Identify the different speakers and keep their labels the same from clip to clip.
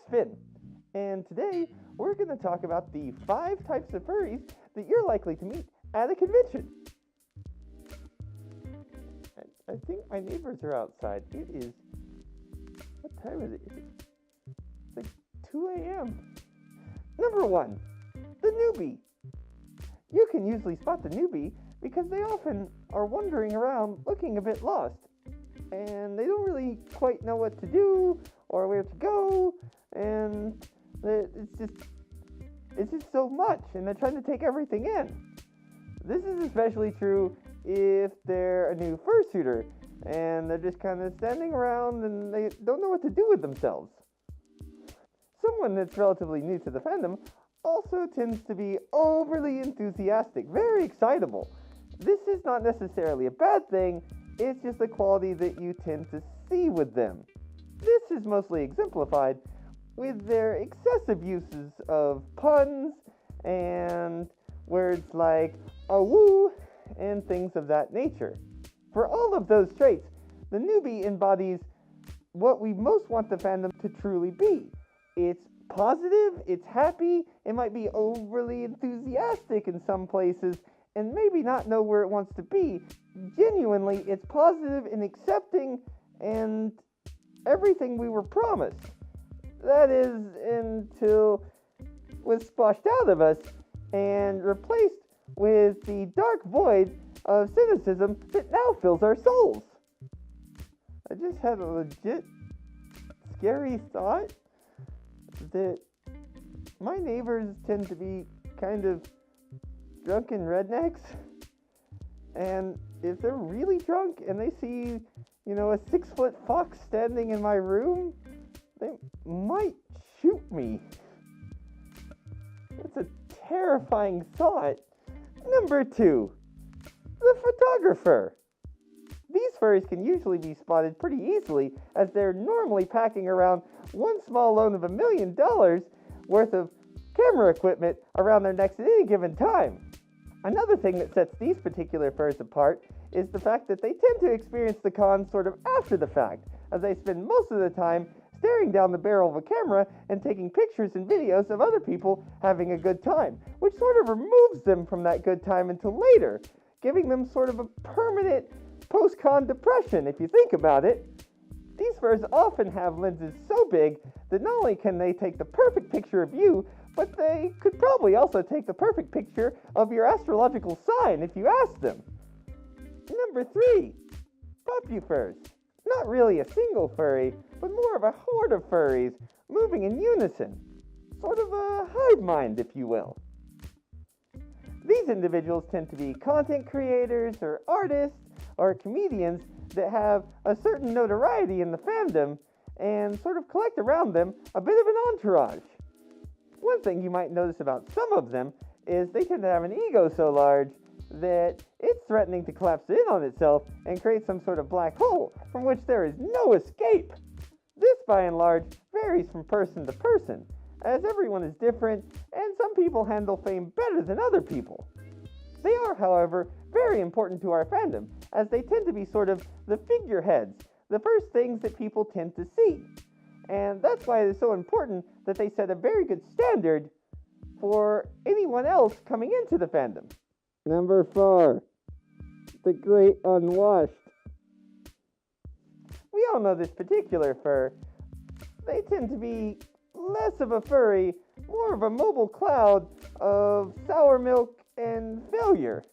Speaker 1: Spyn, and today we're going to talk about the 5 types of furries that you're likely to meet at a convention. I think my neighbors are outside. It is, what time is it? It's like 2 a.m. Number 1, the newbie. You can usually spot the newbie because they often are wandering around looking a bit lost, and they don't really quite know what to do or where to go, and it's just so much, and they're trying to take everything in. This is especially true if they're a new fursuiter and they're just kind of standing around and they don't know what to do with themselves. Someone that's relatively new to the fandom also tends to be overly enthusiastic, very excitable. This is not necessarily a bad thing, it's just a quality that you tend to see with them. This is mostly exemplified with their excessive uses of puns and words like "awoo" and things of that nature. For all of those traits, the newbie embodies what we most want the fandom to truly be. It's positive, it's happy, it might be overly enthusiastic in some places, and maybe not know where it wants to be. Genuinely, it's positive and accepting and everything we were promised. That is, until it was splashed out of us and replaced with the dark void of cynicism that now fills our souls. I just had a legit scary thought that my neighbors tend to be kind of drunken rednecks, and if they're really drunk and they see, a 6-foot fox standing in my room, they might shoot me. That's a terrifying thought. Number 2, the photographer. These furries can usually be spotted pretty easily, as they're normally packing around one small loan of $1 million worth of camera equipment around their necks at any given time. Another thing that sets these particular furs apart is the fact that they tend to experience the con sort of after the fact, as they spend most of the time staring down the barrel of a camera and taking pictures and videos of other people having a good time, which sort of removes them from that good time until later, giving them sort of a permanent post-con depression, if you think about it. These furs often have lenses so big that not only can they take the perfect picture of you, but they could probably also take the perfect picture of your astrological sign if you asked them. Number 3, popufurs. Not really a single furry, but more of a horde of furries moving in unison. Sort of a hive mind, if you will. These individuals tend to be content creators or artists or comedians that have a certain notoriety in the fandom and sort of collect around them a bit of an entourage. One thing you might notice about some of them is they tend to have an ego so large that it's threatening to collapse in on itself and create some sort of black hole from which there is no escape. This, by and large, varies from person to person, as everyone is different and some people handle fame better than other people. They are, however, very important to our fandom, as they tend to be sort of the figureheads, the first things that people tend to see. And that's why it is so important that they set a very good standard for anyone else coming into the fandom. Number 4, the Great Unwashed. We all know this particular fur. They tend to be less of a furry, more of a mobile cloud of sour milk and failure.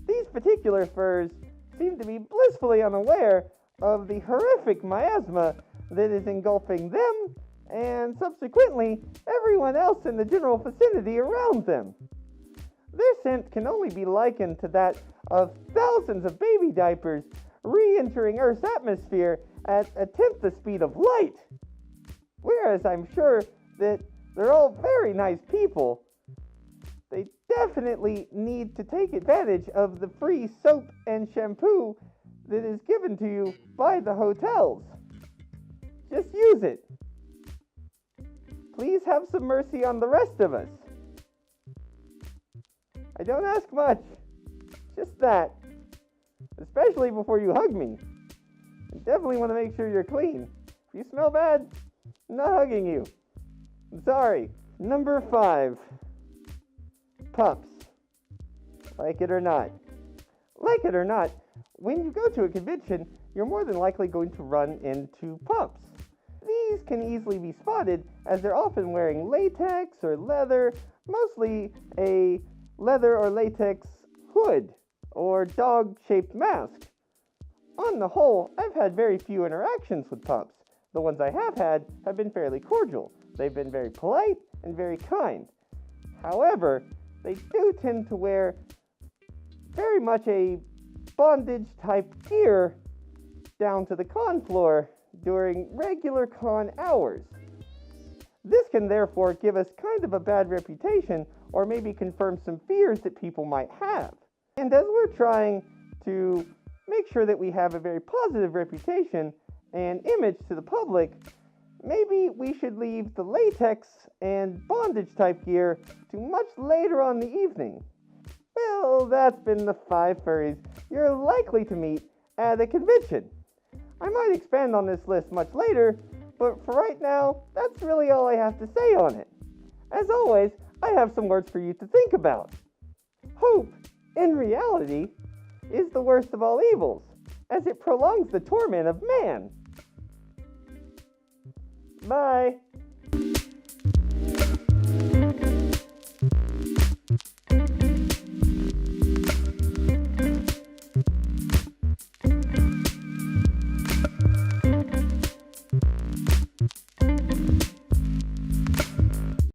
Speaker 1: These particular furs seem to be blissfully unaware of the horrific miasma that is engulfing them and subsequently everyone else in the general vicinity around them. Their scent can only be likened to that of thousands of baby diapers re-entering Earth's atmosphere at 1/10 the speed of light. Whereas I'm sure that they're all very nice people, they definitely need to take advantage of the free soap and shampoo that is given to you by the hotels. Just use it. Please have some mercy on the rest of us. I don't ask much, just that. Especially before you hug me. You definitely want to make sure you're clean. If you smell bad, I'm not hugging you. I'm sorry. Number 5. Pups. Like it or not. Like it or not, when you go to a convention, you're more than likely going to run into pups. These can easily be spotted as they're often wearing latex or leather, mostly a leather or latex hood or dog-shaped mask. On the whole, I've had very few interactions with pups. The ones I have had have been fairly cordial. They've been very polite and very kind. However, they do tend to wear very much a bondage-type gear down to the con floor during regular con hours. This can therefore give us kind of a bad reputation or maybe confirm some fears that people might have. And as we're trying to make sure that we have a very positive reputation and image to the public, maybe we should leave the latex and bondage type gear to much later on in the evening. Well, that's been the 5 furries you're likely to meet at a convention. I might expand on this list much later, but for right now, that's really all I have to say on it. As always, I have some words for you to think about. Hope, in reality, is the worst of all evils, as it prolongs the torment of man. Bye.